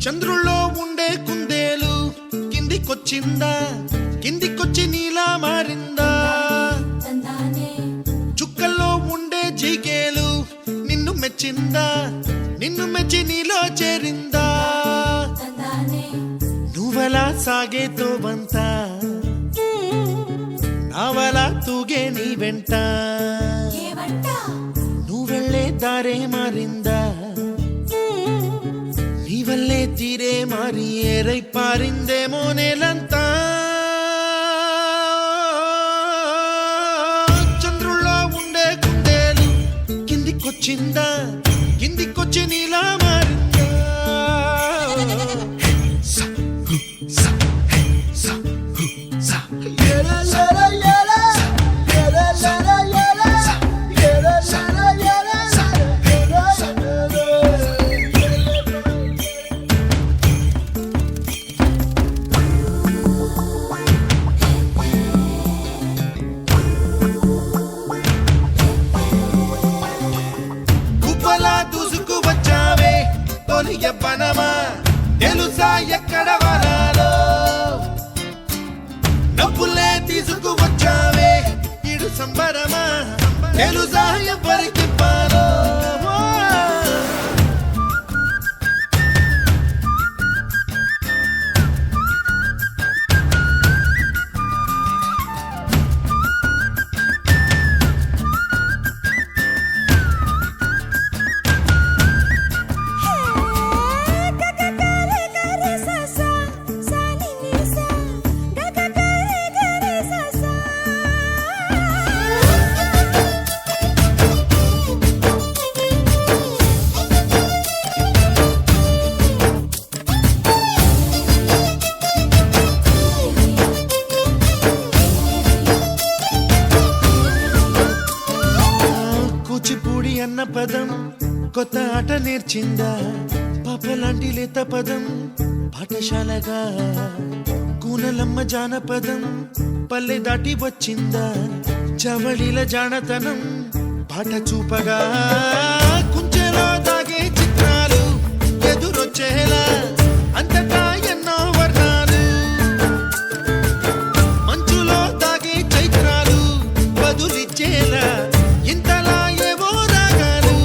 చంద్రుల్లో ఉండే కుందేలు కిందికొచ్చిందా, కిందికొచ్చి నీలా మారిందా? చుక్కల్లో ఉండే జీకేలు నిన్ను మెచ్చిందా, నిన్ను మెచ్చి నీలో చేరిందా? నువ్వలా సాగే తోవంత నావలా తూగే నీ వెంట, నువ్వెళ్ళే దారే మారిందా, నీ వల్లే తీరే మారి ఏరై పారిందేమో నేలంతా. చంద్రుల్లో ఉండే కుందేలు కిందికొచ్చిందా, కిందికొచ్చి నీలా మారిందా? యవ్వనమా తెలుసా ఎక్కడ వరాలో, నవ్వులే తీసుకువచ్చావే ఇడు సంబరమా తెలుసా ఎవరికి పాలో? కూచిపూడి అన్న పదం కొత్త ఆట నేర్చిందా, పాపలాంటి లేత పదం పాఠశాలగా, కూనలమ్మ జానపదం పల్లె దాటి వచ్చిందా, చవళిల జానతనం పాట చూపగా, కుంచెలో దాగే చిత్రాలు ఎదురొచ్చేలా అంతటా ఎన్నో వర్ణాలు, మంచులో దాగే చైత్రాలు బదులిచ్చేలా ఇంతలా ఏవో రాగాలు.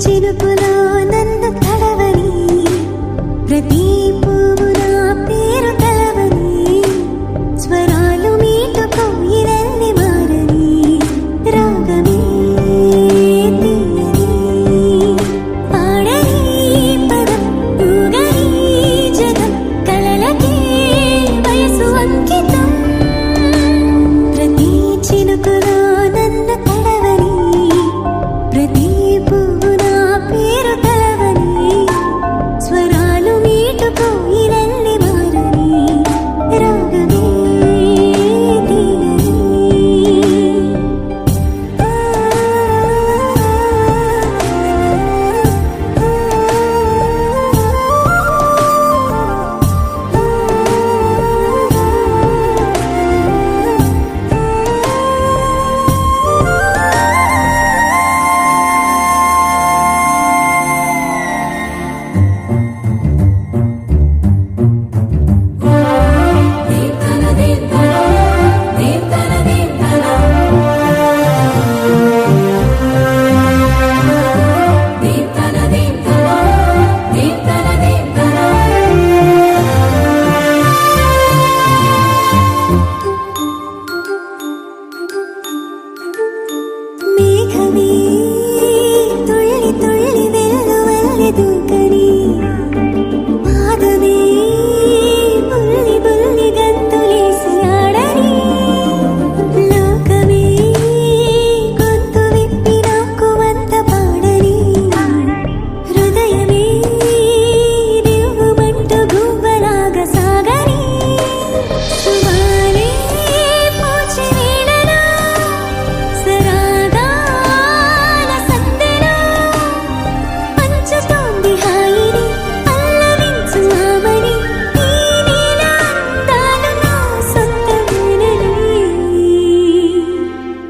చినుకులో నన్ను తడవని, ప్రతి పువ్వు నా పేరు తలవని, స్వరాలు మీటుకో ఇరల్లి మారని, రాగమే తీయని, పాడని పదం ఊగని జగం, కలలకే వయసు అంకితం. ప్రతి చినుకులో నన్ను తడవని, ప్రతి పువ్వు నా పేరు తలవని, స్వరాలు మీటుకో ఇరల్లి మారని, రాగమే తీయని. మేఘమే తుళ్ళి తుళ్ళి వెల్లువల్లి దూకని, పాదమే బుల్లి బుల్లి గంతులేసి ఆడని, లోకమే గొంతు విప్పి నాకు వంత పాడని, హృదయమే దివ్వుమంటూ గువ్వలాగా సాగని, సుమాలే పూచి వీడనా, సరాగాల సందెలో పంచుతోంది హాయిని, పల్లవించు ఆమని, ఈ నీల అందాలు నా సొంతమేనని.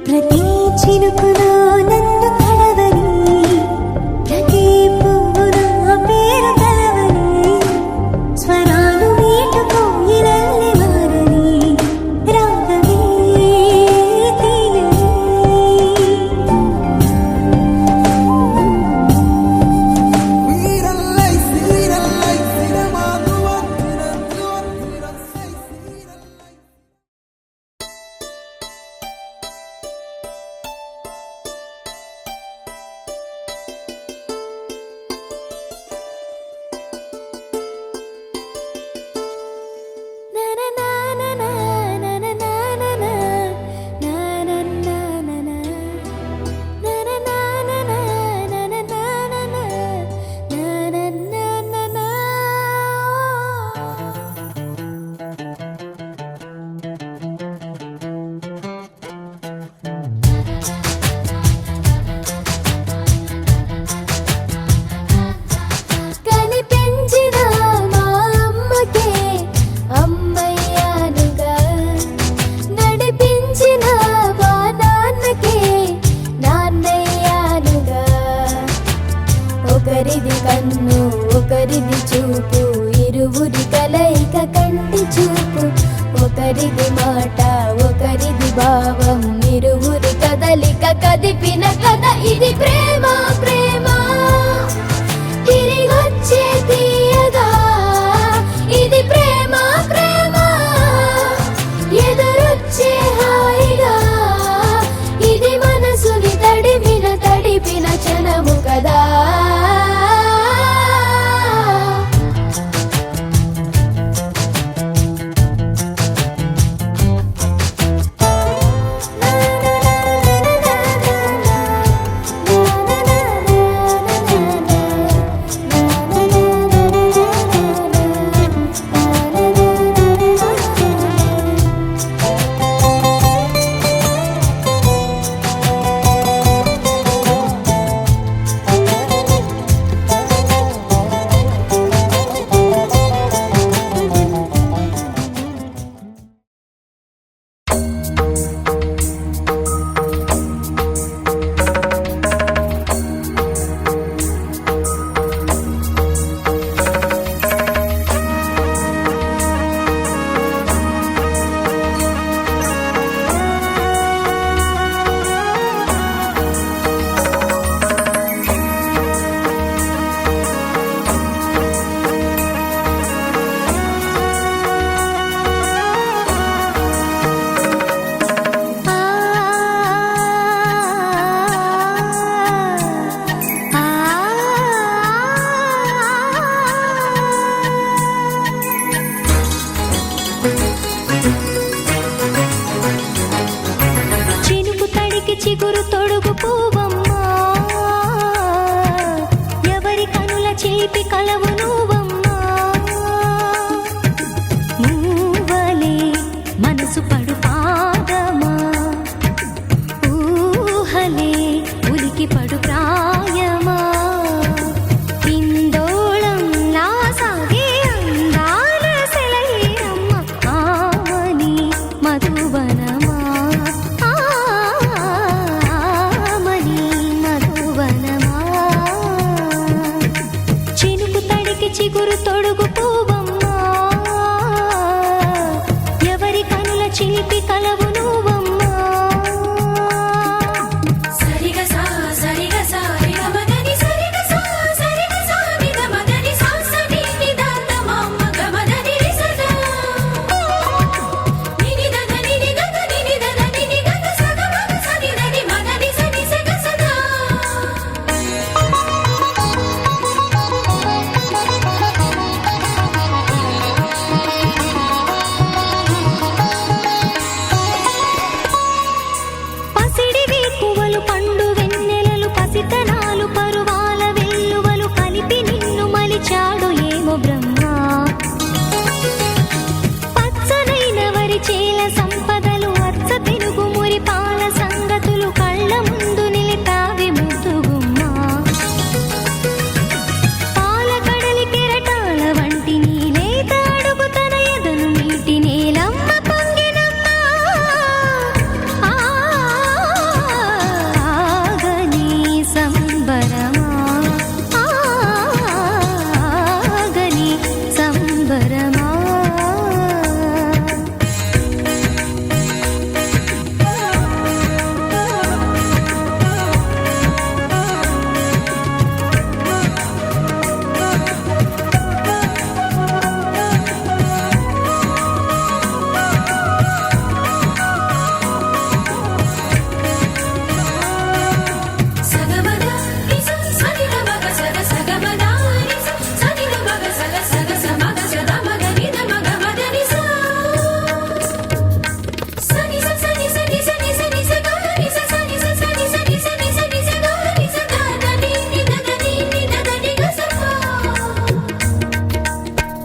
ప్రతి చినుకులో నన్ను తడవని, ప్రతి పువ్వు నా పేరు తలవని, స్వరాలు మీటుకో ఇరల్లి మారని, రాగమే తీయని. వీరల్లై సీరల్లై సిరమానువంతిరంతిరంతిరల్లై సీరల్లై. కనిపించిన మా అమ్మకే అమ్మయ్యానుగా, నడిపించిన మా నాన్నకే నాన్నయ్యానుగా. ఒకరిది కన్ను ఒకరిది చూపు, ఇరువురి కలయిక కంటి చూపు, ఒకరిది మాట ఒకరిది భావం, ఇరువురి కదలిక కదిపిన కథ ఇది ప్రేమ. ప్రేమ తిరిగొచ్చే తీయగా, ఇది ప్రేమ. ప్రేమ ఎదురొచ్చే హాయిగా, ఇది మనసుని తడిపిన క్షణము కదా. పువ్వమ్మా, ఎవరి కనుల చిలిపి కలవు నువ్వమ్మా. మూవలే మనసు పడు పాదమా, ఊహలే ఉలికి పడు ప్రాయమా. ఇందోళం నా సాగే అందాల సెలయేరమ్మ, ఆమని మధువనమా, ఆమని మధువనమా. చినుకు తడికి చిగురు తొడుగు పువ్వమ్మా, ఎవరి కనుల చిలిపి కలవు నువ్వమ్మా. సరిగ సా సరిగ సా రిగ మదని సరిగ సా సరిగ సా నిద మదని సా సని నిదాత మమ్మ గమదని రిసదా నిని దద నిని గద నిని దద నిని గద సగ మగ సని దని మదని సని సగ సదా. పసిడి వేకువలు పండు వెన్నెలలు పసితనాలు పరువాల వెల్లువలు కలిపి నిన్ను మలిచాడు ఏమో బ్రహ్మ. పచ్చనైన వరి చేల సంపదలు అచ్చ పెనుగు మురి పాల సంగతులు కళ్ళ ముందు నిలిపావి ముద్దుగుమ్మ. పాల కడలి కెరటాల వంటి నీలేత అడుగు తన ఎదను నీటి నేలమ్మ పొంగినమ్మ. ఆగని సంబరమా, ఆగని సంబరమా. సగమద నిస సని ద మగ సగ సగమద నిస సని ద మగ సగ సగ సమగ సద మగ నిద మగ మద నిస సని స సని సని సని సని స గ నిస సని స సని సని సని సని స గ నిస ద ద ని ని ద ద ని ని ద ద ని గ స ప.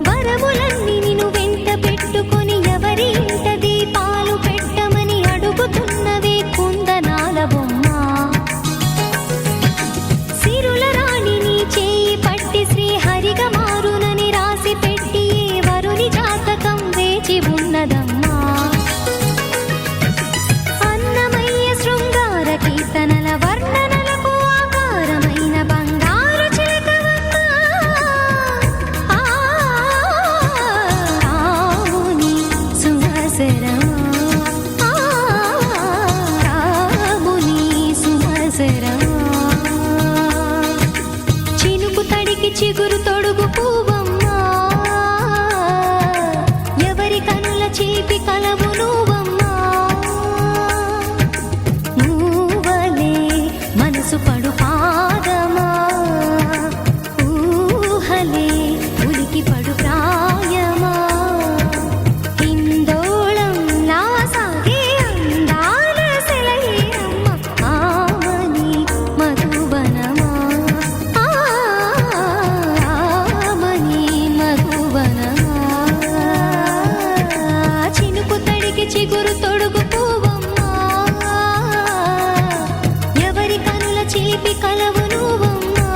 వరములన్నీ నిన్ను వెంట పెట్టుకొని ఎవరి ఇంట దీపాలు పెట్టమని అడుగుతున్నవే కుందనాల బొమ్మ. సిరుల రాణి నీ చేయి పట్టి శ్రీహరిగా మారునని రాసి పెట్టి ఏ వరుని జాతకం వేచి ఉన్నదమ్మా. అన్నమయ్య శృంగార కీర్తనల వర్ణనలకు ఆకారమైన బంగారు చిలకవమ్మా. రాముని సుమసరమా, రాముని సుమసరమా. చినుకు తడికి చిగురు తొడుగు పువ్వమ్మా, ఎవరి కనుల చిలిపి కలవు నువ్వమ్మా. మూవలే మనసు పడు పాదమా, ఊహలే ఉలికి పడు ప్రాయమా. ఇందోళం నా సాగే అందాల సెలయేరమ్మ, ఆమని మధువనమా, ఆమని మధువనమా. చినుకు తడికి చిగురు తొడుగు పువ్వమ్మా, ఎవరి కనుల చిలిపి కలవు నువ్వమ్మా.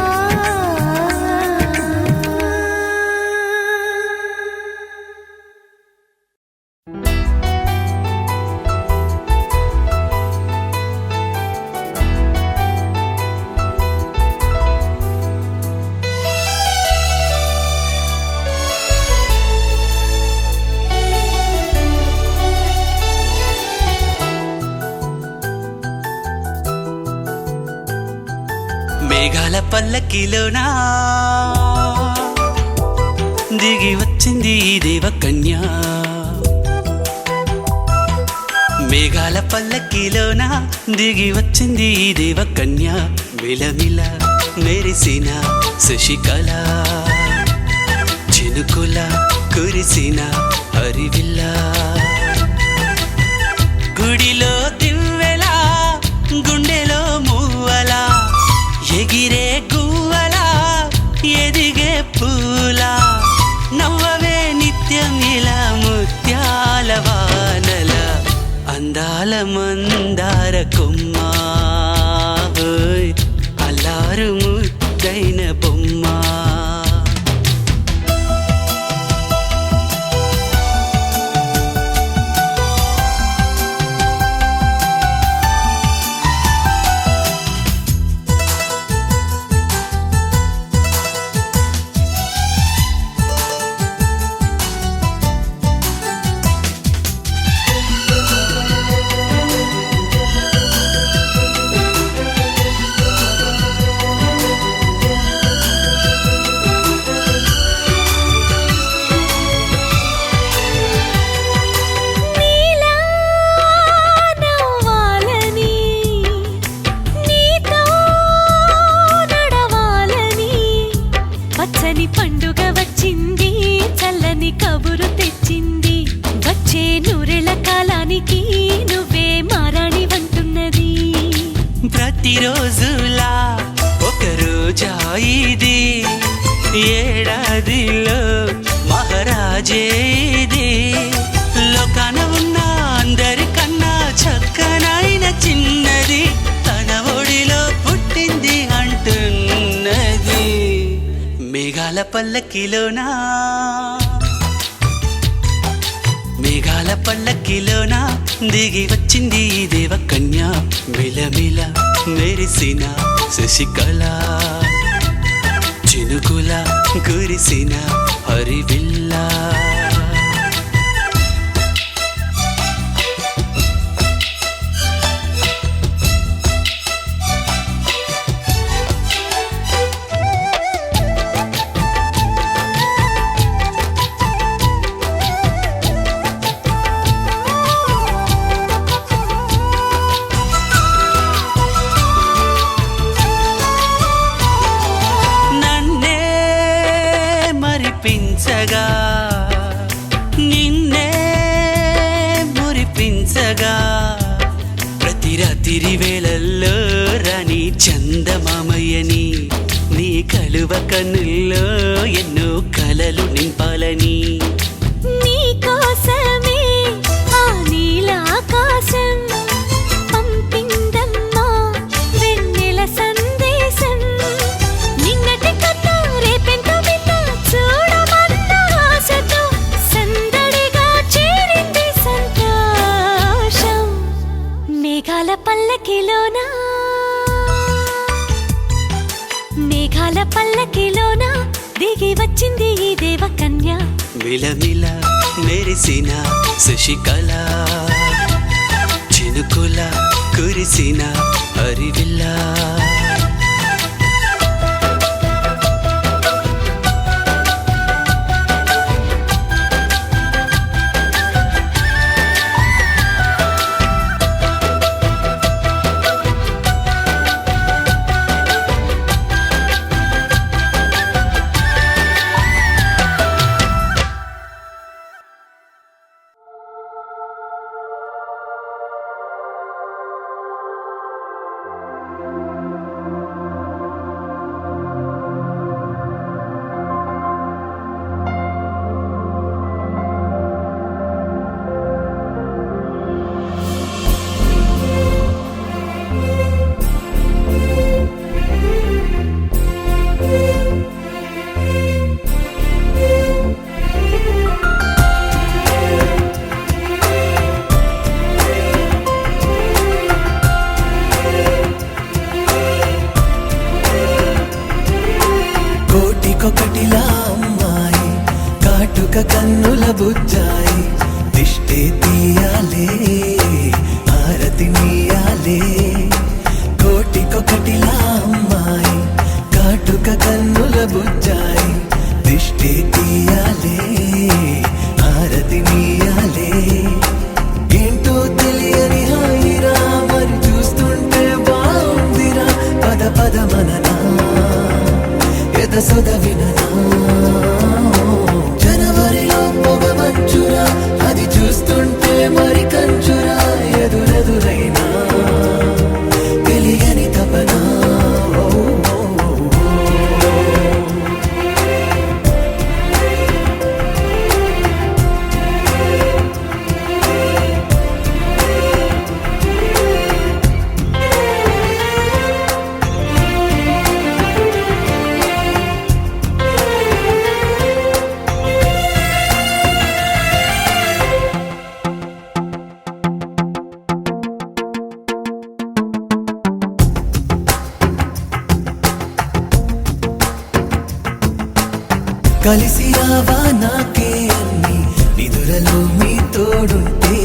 మేఘాల పల్లకిలోనా దిగి వచ్చింది ఈ దేవకన్య. మేఘాల పల్లకిలోన దిగి వచ్చింది ఈ దేవకన్య. మిలమిల మెరిసిన శశికళ, చినుకుల కురిసిన హరివిల్ల. గుడిలో దివ్వెలా గుండెలో మూవెలా మందార కొమ్మ ఓయ్ అల్లారు ముద్దైన బొమ్మ నీలా నవ్వాలని నీతో నడవాలని పచ్చని పండుగ వచ్చింది చల్లని కబురు తెచ్చింది వచ్చే నూరెళ్ళ కాలానికి నువ్వే మారాణి వంటున్నది ప్రతిరోజులా ఒక రోజా ఇది ఏడాదిలో మహారాజే ఇది లోకాన ఉన్న అందరికన్నా చక్కనైన చిన్నది తన ఒడిలో పుట్టింది అంటున్నది మేఘాల పల్లకిలోనా మేఘాల పల్లకిలోన దిగి వచ్చింది ఈ దేవకన్య మిలమిల మెరిసిన శశికళ చినుకుల కురిసిన హరివిల్లా నన్నే మరిపించగా నిన్నే మురిపించగా ప్రతి రాత్రి వేళల్లో రాణి చందమామయ్యని నీ కలువ కన్నుల్లో ఎన్నో కలలు నింపాలని నీ కోసమే ఆ నీలాకాశం పంపిందమ్మా వెన్నెల సందేశం నిన్నటి కథ రేపెంత వింత చూడమన్న ఆశతో సందడిగా చేరింది సంతోషం మేఘాల పల్లకిలోనా మేఘాల పల్లకిలోనా దిగి వచ్చింది ఈ దేవకన్య మిలమిల మెరిసిన శశికళ చినుకుల కురిసిన హరివిల్లా కోటికొకటిలా అమ్మాయి కాటుక కన్నుల బుజ్జాయి దిష్టే తీయాలే ఆరతి నీయాలే కోటికొకటిలా అమ్మాయి కాటుక కన్నుల బుజ్జాయి దిష్టే తీయాలే ఆరతి నీయాలే ఏంటో తెలియని హాయిరా మరి చూస్తుంటే బాగుందిరా పద పద మననా ఎదసొద విననా జనవరిలో పొగ మంచురా అది చూస్తుంటే మరి కంచురా ఎదురెదురైనా తెలియని తపనా ఓ, ఓ, ఓ. కలిసి రావా నాకే అన్ని నిదురలో మీ తోడుంటే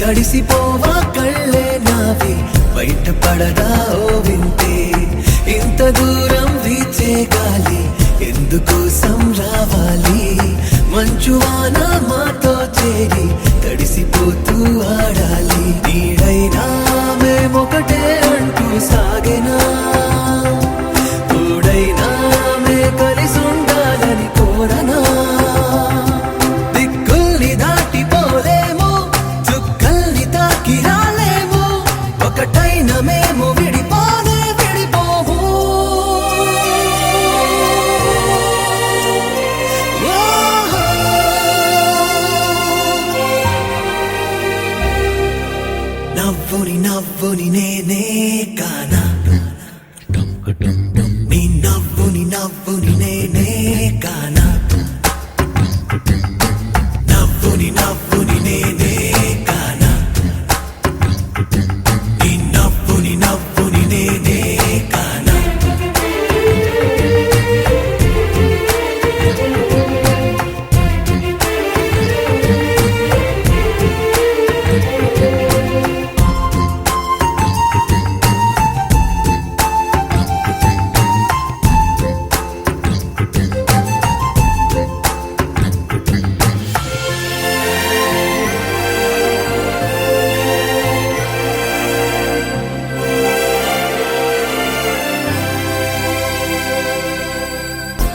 తడిసిపోవా కళ్ళే నావి బయట పడదా ఓ వింటే ఇంత దూరం వీచే గాలి ఎందుకోసం రావాలి మంచువాన మాతో చేరి తడిసిపోతూ ఆడాలి నీడైనా మేమొకటే అంటూ సాగెనా తోడైనా మే కలిసి ఉండాలని కోరనా దిక్కుల్ని దాటిపోలేము చుక్కల్ని తాకి రాలేము ఒకటైన మేము విడిపోలే విడిపోము నవ్వుని నవ్వుని నేనే కానా నీ నవ్వుని నవ్వుని నేనే కానా నవ్వుని నవ్వుని నేనే కానా నీ నవ్వుని నవ్వుని నేనే కానా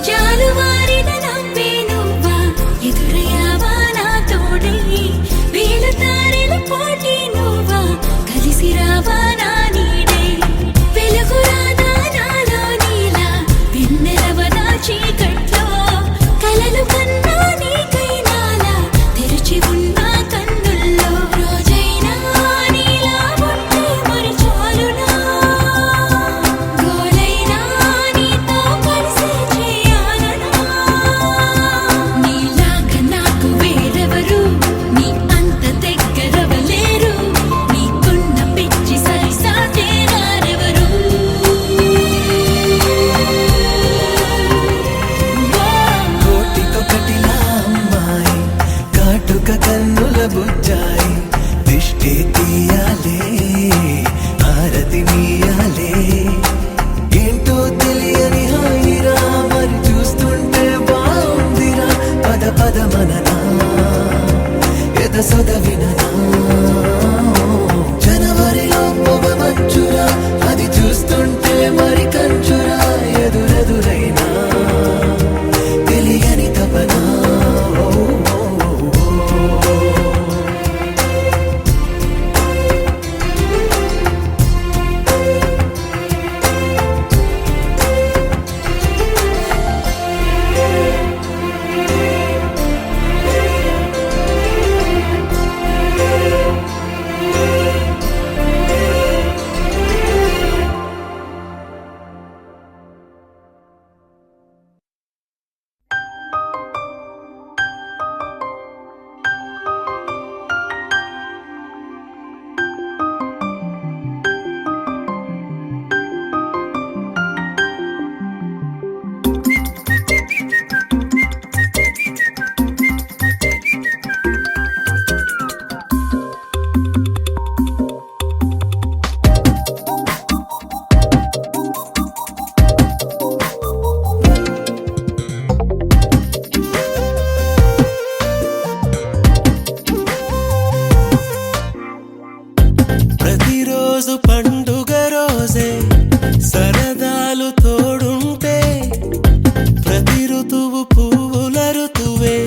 జాలువారిన నవ్వే నువ్వా ఎదురయ్యావా నా తోడై వేల తారెల పోటీ నువ్వా కలిసి రావా నా నీడై వెలుగు రాదా నాలో నీలా వెన్నెలవదా చీకట్లో కలలు కన్నా నీకై నాలా తెరిచి ఉన్న కన్నుల్లో రోజైనా నీలా ఉంటే మరి చాలునా గోలైనా నీతో కలిసి చేయాలనా నీలాగా నాకు వేరెవరు నీ అంత దగ్గరవలేరు నీకున్న పిచ్చి సరిసాటే రారెవరు కోటికొకటిలా అమ్మాయి కాటుక కన్నుల బుజ్జాయి దిష్టి తీయాలే ఆరతి నీయాలే ఏంటో తెలియని హాయిరా మరి చూస్తుంటే బాగుందిరా పద పద మననా ఎద సొద విననా జనవరిలో పొగ మంచురా అది చూస్తుంటే మరి కంచురా ఎదురెదురైనా తెలియని తపనా ప్రతిరోజు పండుగ రోజే సరదాలు తోడుంటే ప్రతి ఋతువు పువ్వుల ఋతువే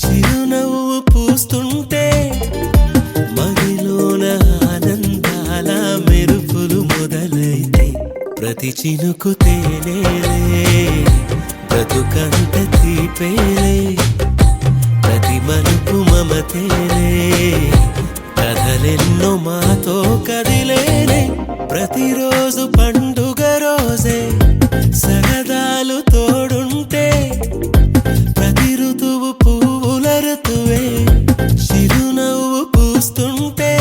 చిరునవ్వు పూస్తుంటే మదిలోన ఆనందాల మెరుపులు మొదలైతే ప్రతి చినుకు తేనేలే బ్రతుకంత తీపేలే ప్రతి మలుపు మమతేలే కథలెన్నో మాతో కదిలేనే ప్రతిరోజు పండుగ రోజే సరదాలు తోడుంటే ప్రతి ఋతువు పువ్వుల ఋతువే చిరునవ్వు పూస్తుంటే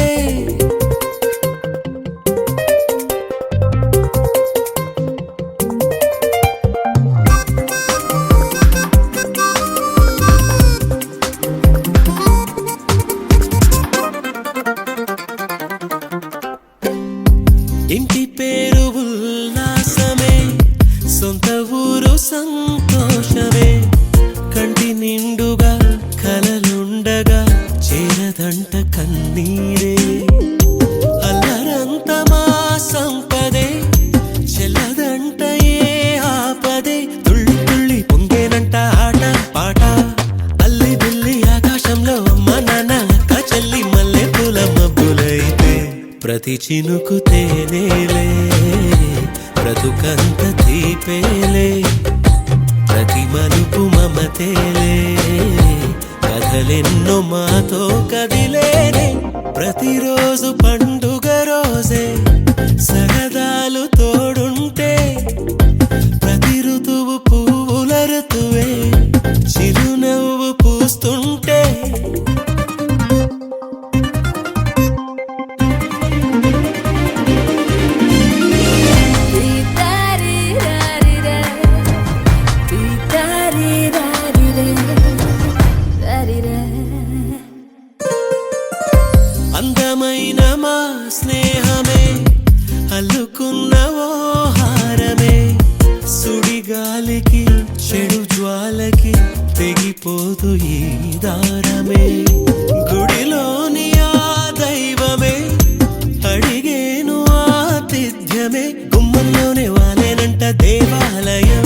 చల్లదంట కన్నీరే అల్లరంత మా సంపదే చెల్లదంట ఏ ఆపదే తుళ్ళి తుళ్ళి పొంగేనంట ఆట పాట అల్లి బిల్లి ఆకాశంలో అమ్మ నాన్న అక్క చెల్లి మల్లె పూల మబ్బులైతే ప్రతి చినుకు తేనేలే బ్రతుకంత తీపేలే ప్రతి మలుపు మమతేలే కథలెన్నో మాతో కదిలేనే ప్రతిరోజు పండుగ రోజే సరదాలు తోడుంటే ప్రతి ఋతువు పువ్వుల ఋతువే చిరునవ్వు పూస్తుంటే అందమైన మా స్నేహమే అల్లుకున్న ఓ హారమే సుడిగాలికి చెడు జ్వాలకి తెగిపోదు ఈ దారమే గుడిలోని ఆ దైవమే అడిగేను ఆతిథ్యమే గుమ్మంలోనే వాలేనంట దేవాలయం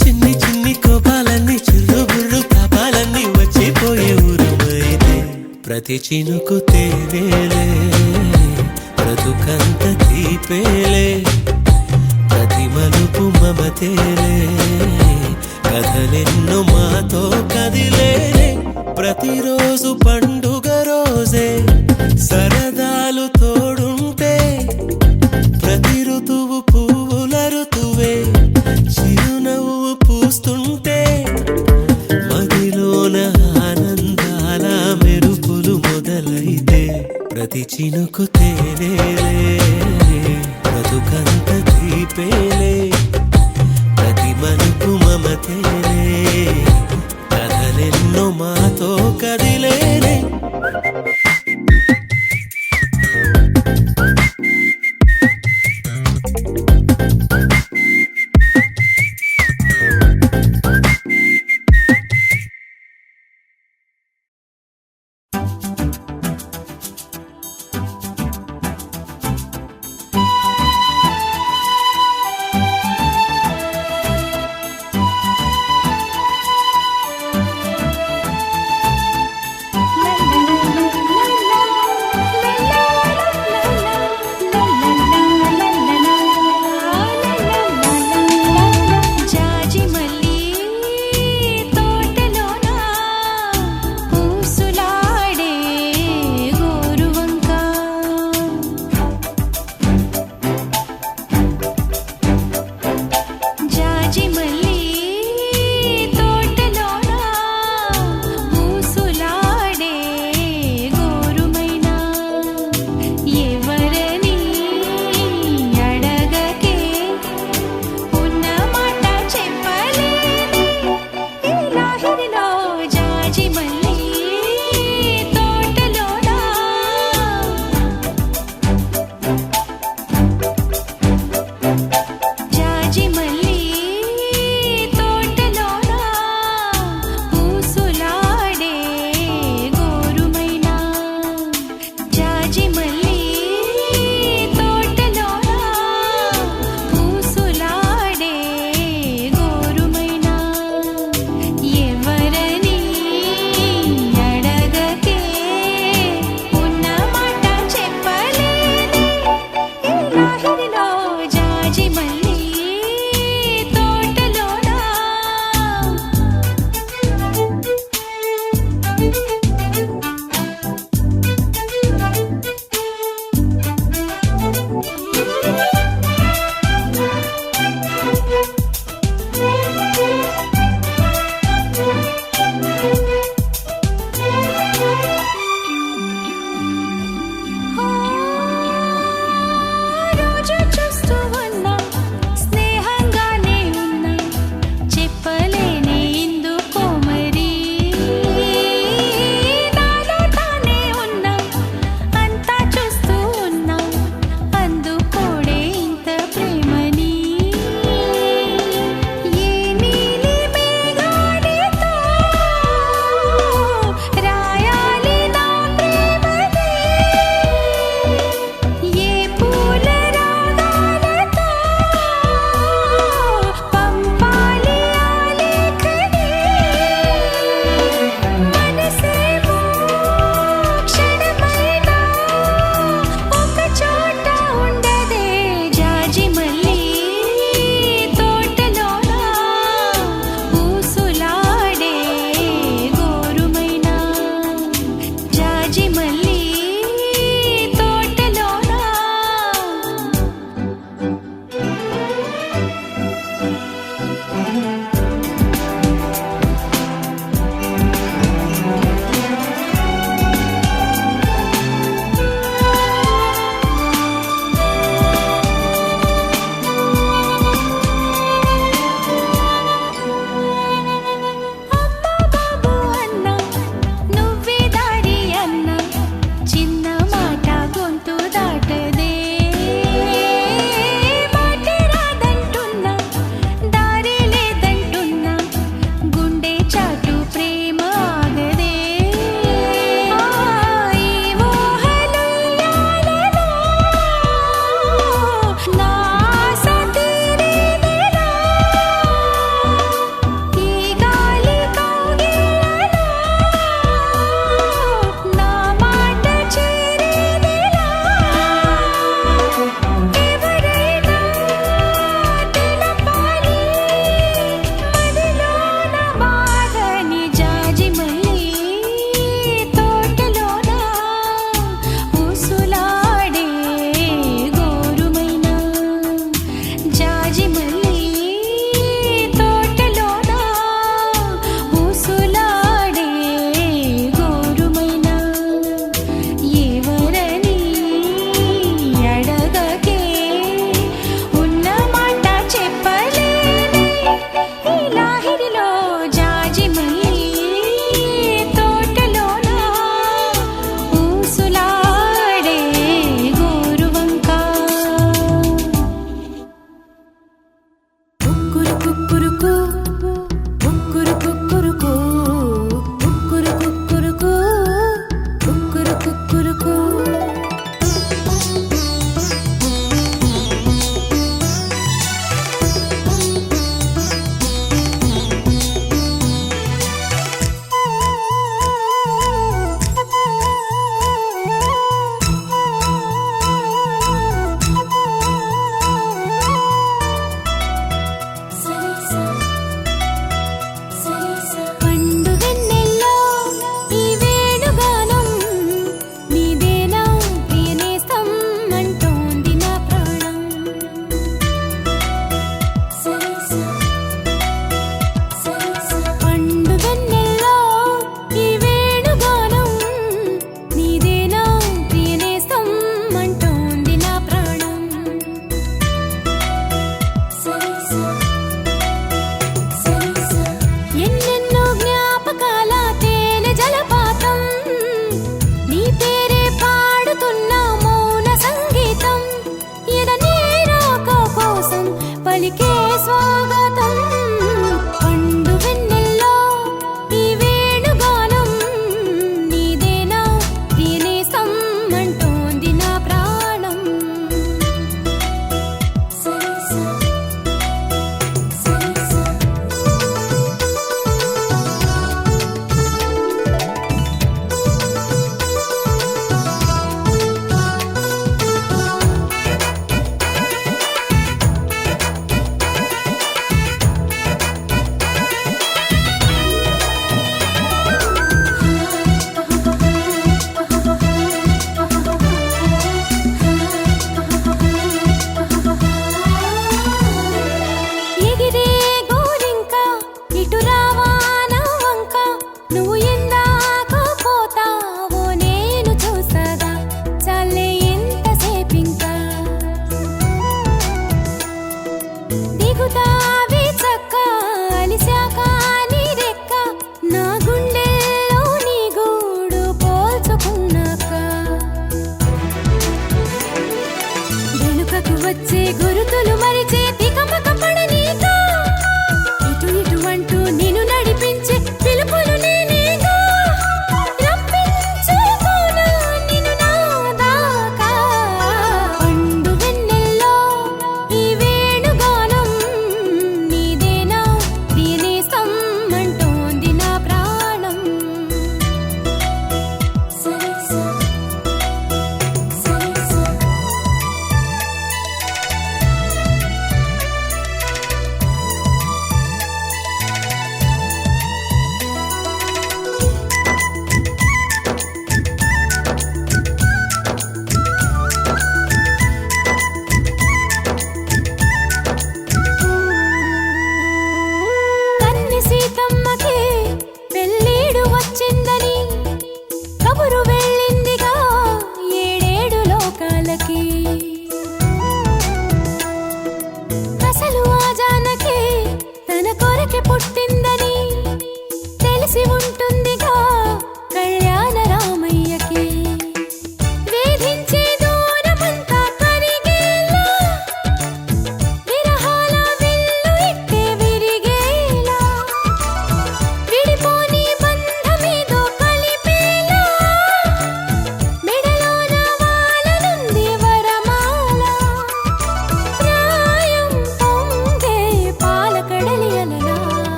చిన్ని చిన్ని కోపాలన్నీ చిరుబుర్రు తాపాలన్నీ వచ్చిపోయే ఊరుమైతే ప్రతి చినుకు తేనేలే బ్రతుకంత తీపేలే ప్రతి మలుపు మమతేలే కథలెన్నో మాతో కదిలేలే ప్రతిరోజు పండుగ రోజే సరదాలు తోడుంటే ప్రతి ఋతువు పువ్వుల ఋతువే చిరునవ్వు పూస్తుంటే మదిలోన ఆనందాల మెరుపులు మొదలైతే ప్రతి చినుకు తేనేలే బ్రతుకంత తీపేలే ప్రతి మలుపు మమతేలే కథలెన్నో మాతో కదిలేలే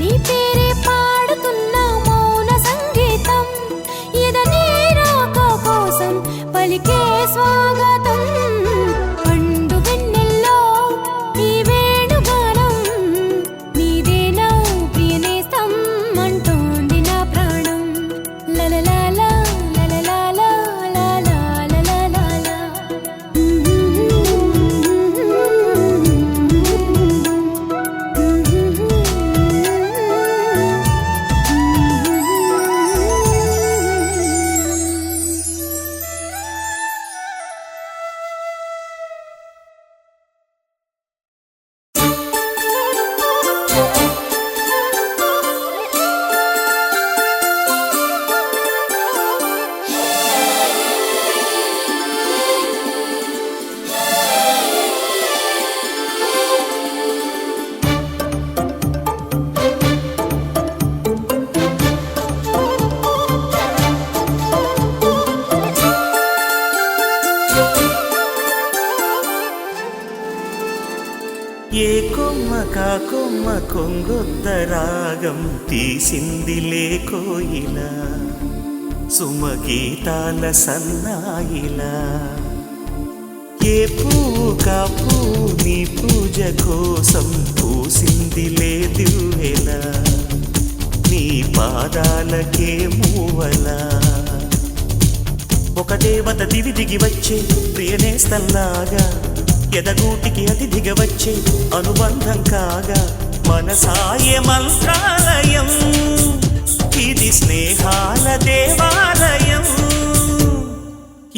నీ పేరే పాడుతున్న మౌన సంగీతం ఇదని రాక కోసం పలికే స్వాగతం పండు వెన్నెల్లో ఈ వేణుగానం నీదేనా ప్రియనేస్తం అంటోంది నా ప్రాణం లలలాలా లలలాలా లాలాలాలాలా ఏ కొమ్మ కా కొమ్మ కొంగొద్ద రాగం తీసిందిలే కోయిలా సుమగీతాల సన్నాయిలా ఏ పువ్వు కా పువ్వు నీ పూజ కోసం పూసిందిలే దివ్వెలా నీ పాదాలకే మూవలా ఒక దేవత దివి దిగి వచ్చే ప్రియనేస్తల్లాగా ఎదగూటికి అతిథిగా వచ్చే అనుబంధం కాగా మనసాయే మంత్రాలయం ఇది స్నేహాల దేవాలయం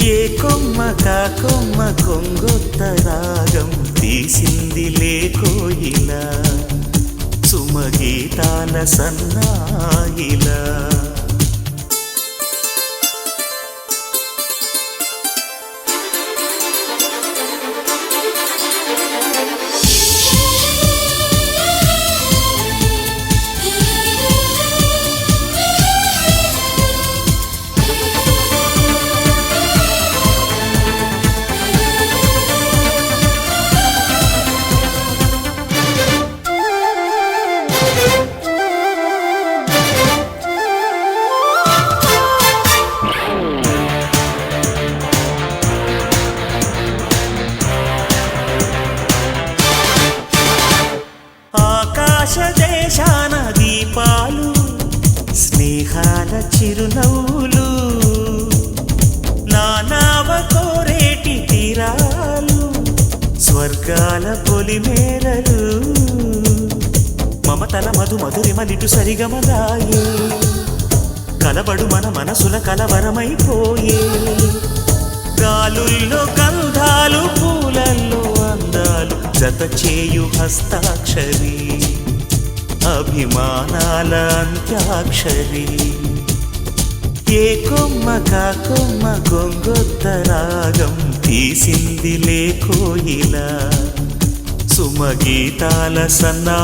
ఏ కొమ్మ కా కొమ్మ కొంగొత్త రాగం తీసిందిలే కోయిలా సుమగీతాల సన్నాయిలా దేశాన దీపాలు స్నేహాల చిరునవ్వులు నానావ కోరేటి తీరాలు స్వర్గాల పొలిమేరలు మమతల మధు మధురిమలిటు సరిగమలాయే కలబడు మన మనసుల కలవరమైపోయే గాలుల్లో గంధాలు పూలల్లో అందాలు జత చేయు హస్తాక్షరి అభిమానాల అంత్యాక్షరి ఏ కొమ్మ కా కొమ్మ కొంగొత్త రాగం తీసిందిలే కోయిలా సుమగీతాల సన్నా